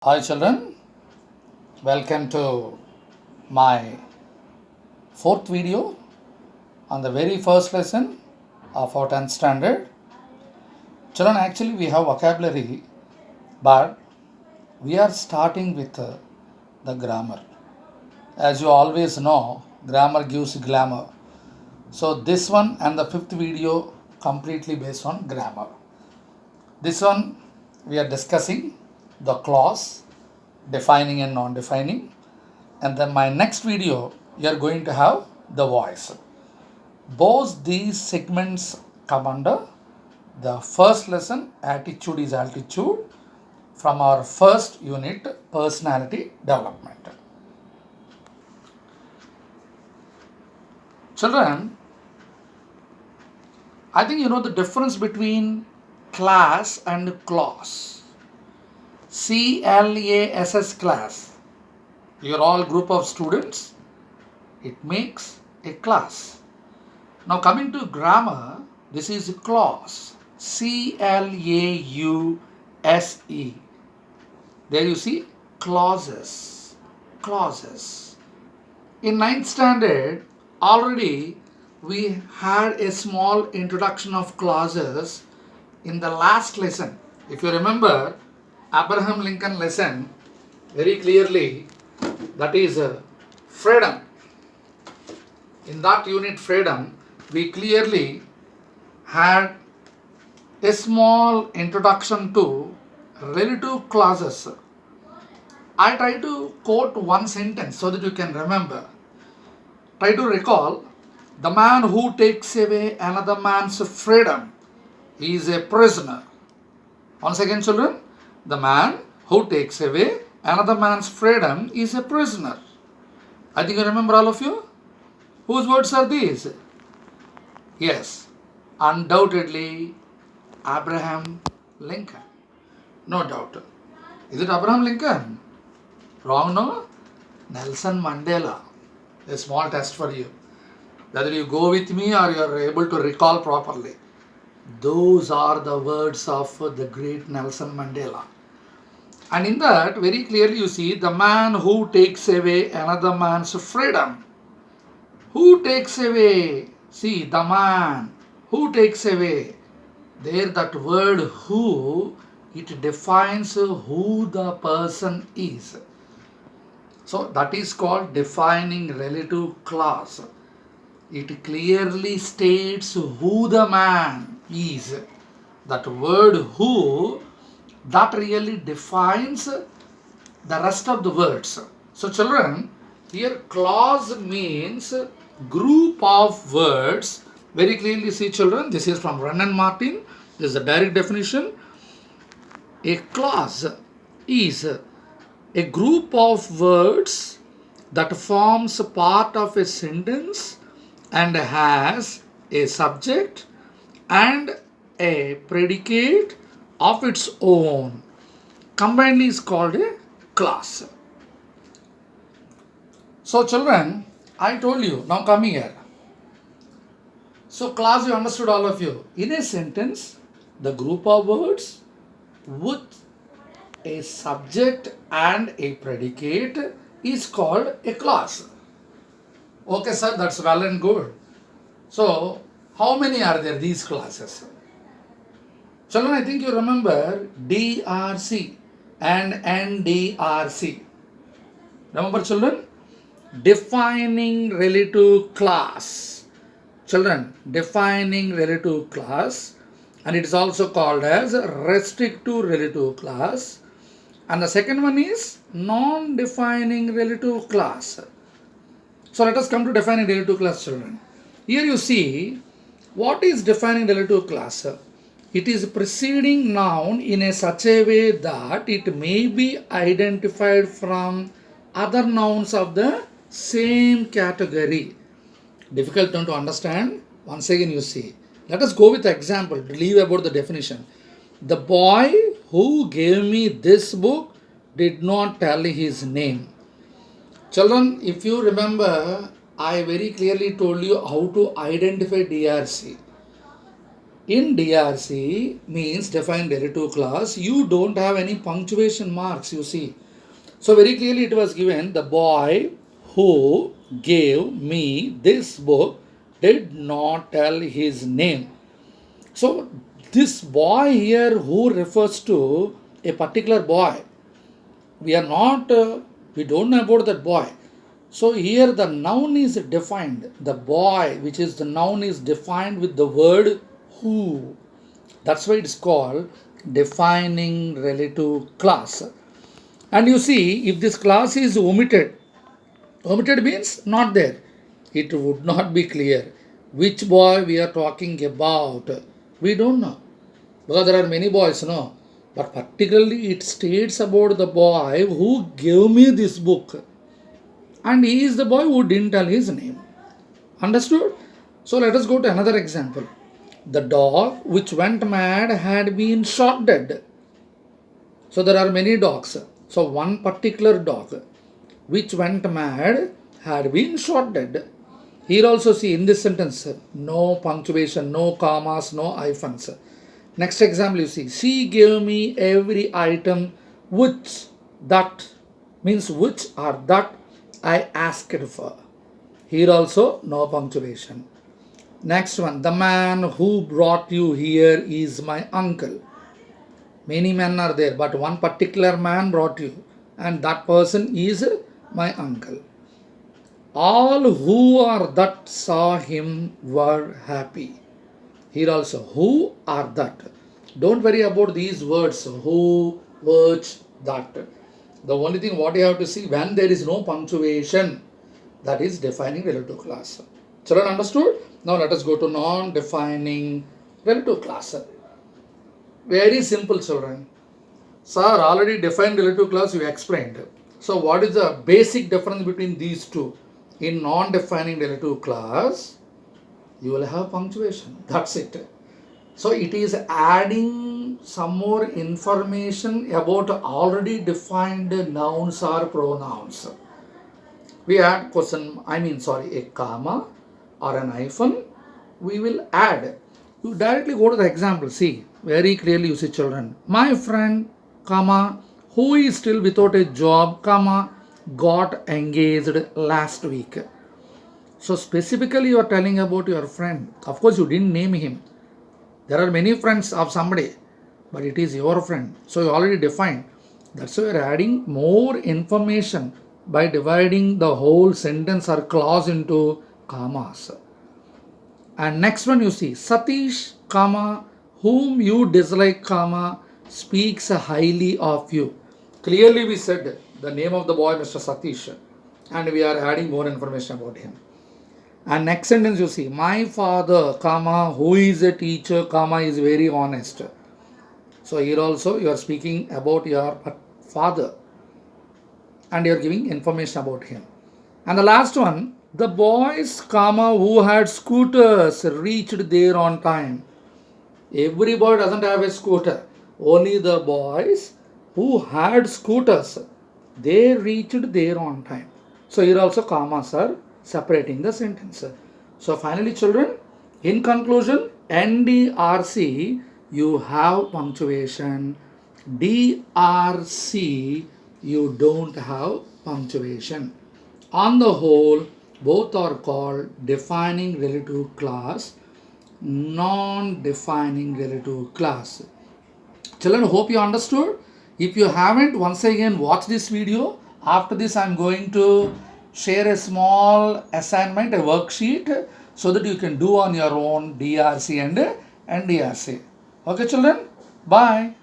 Hi children, welcome to my fourth video on the very first lesson of our 10th standard. Children, actually we have vocabulary, but we are starting with the grammar. As you always know, grammar gives glamour. So this one and the fifth video completely based on grammar. This one we are discussing the clause, defining and non-defining. And then my next video, you are going to have the voice. Both these segments come under the first lesson, attitude is altitude, from our first unit, personality development. Children, I think you know the difference between class and class. CLASS, class. You're all group of students. It makes a class. Now coming to grammar, this is a clause. CLAUSE. There you see clauses. Clauses. In 9th standard, already we had a small introduction of clauses in the last lesson. If you remember, Abraham Lincoln lesson, very clearly, that is freedom. In that unit, freedom, we clearly had a small introduction to relative clauses. I try to quote one sentence so that you can remember. Try to recall, the man who takes away another man's freedom is a prisoner. Once again, children, the man who takes away another man's freedom is a prisoner. I think you remember, all of you. Whose words are these? Yes, undoubtedly Abraham Lincoln. No doubt. Is it Abraham Lincoln? Wrong, no? Nelson Mandela. A small test for you. Whether you go with me or you are able to recall properly. Those are the words of the great Nelson Mandela. And in that, very clearly you see, the man who takes away another man's freedom. Who takes away? See, the man who takes away. There that word who, it defines who the person is. So that is called defining relative clause. It clearly states who the man is. That word who, that really defines the rest of the words. So children, here clause means group of words. Very clearly see children, this is from Wren and Martin. This is a direct definition. A clause is a group of words that forms part of a sentence and has a subject and a predicate of its own. Combinedly is called a clause. So children, I told you, now come here. So clause you understood, all of you. In a sentence, the group of words with a subject and a predicate is called a clause. Okay sir, that's well and good. So how many are there, these clauses? Children, I think you remember DRC and NDRC. Remember children? Defining relative clause. Children, defining relative clause, and it is also called as restrictive relative clause. And the second one is non-defining relative clause. So let us come to defining relative clause, children. Here you see, what is defining relative clause? It is preceding noun in a such a way that it may be identified from other nouns of the same category. Difficult to understand. Once again you see. Let us go with the example to leave about the definition. The boy who gave me this book did not tell his name. Children, if you remember, I very clearly told you how to identify DRC. In DRC means defined relative clause, you don't have any punctuation marks, you see. So very clearly it was given, the boy who gave me this book did not tell his name. So this boy here who refers to a particular boy, we are not, we don't know about that boy. So here the noun is defined. The boy, which is the noun, is defined with the word who. That's why it's called defining relative class. And you see, if this class is omitted, omitted means not there, it would not be clear which boy we are talking about. We don't know, because there are many boys, no. But particularly it states about the boy who gave me this book. And he is the boy who didn't tell his name. Understood? So let us go to another example. The dog which went mad had been shot dead. So there are many dogs. So one particular dog which went mad had been shot dead. Here also see in this sentence, no punctuation, no commas, no hyphens. Next example you see, she gave me every item which that means which or that I asked for. Here also no punctuation. Next one, the man who brought you here is my uncle. Many men are there, but one particular man brought you, and that person is my uncle. All who are that saw him were happy. Here also, who are that. Don't worry about these words, who, which, that. The only thing what you have to see, when there is no punctuation, that is defining relative class. Children understood? Now let us go to non-defining relative class. Very simple, children. Sir, already defined relative class you explained. So what is the basic difference between these two? In non-defining relative class, you will have punctuation. That's it. So it is adding some more information about already defined nouns or pronouns. We add a comma or an hyphen. We will add. You directly go to the example. See, very clearly you see, children. My friend, comma, who is still without a job, comma, got engaged last week. So specifically you are telling about your friend. Of course you didn't name him. There are many friends of somebody, but it is your friend. So you already defined. That's why you are adding more information by dividing the whole sentence or clause into commas. And next one you see, Satish, comma, whom you dislike, comma, speaks highly of you. Clearly we said the name of the boy, Mr. Satish, and we are adding more information about him. And next sentence you see, my father, comma, who is a teacher, comma, is very honest. So here also you are speaking about your father and you are giving information about him. And the last one, the boys, comma, who had scooters reached there on time. Every boy doesn't have a scooter. Only the boys who had scooters, they reached there on time. So here also commas are separating the sentence. So finally, children, in conclusion, NDRC, you have punctuation. DRC, you don't have punctuation. On the whole, both are called defining relative class, non-defining relative class. Children, hope you understood. If you haven't, once again watch this video. After this, I am going to share a small assignment, a worksheet, so that you can do on your own DRC and NDRC. Okay, children? Bye.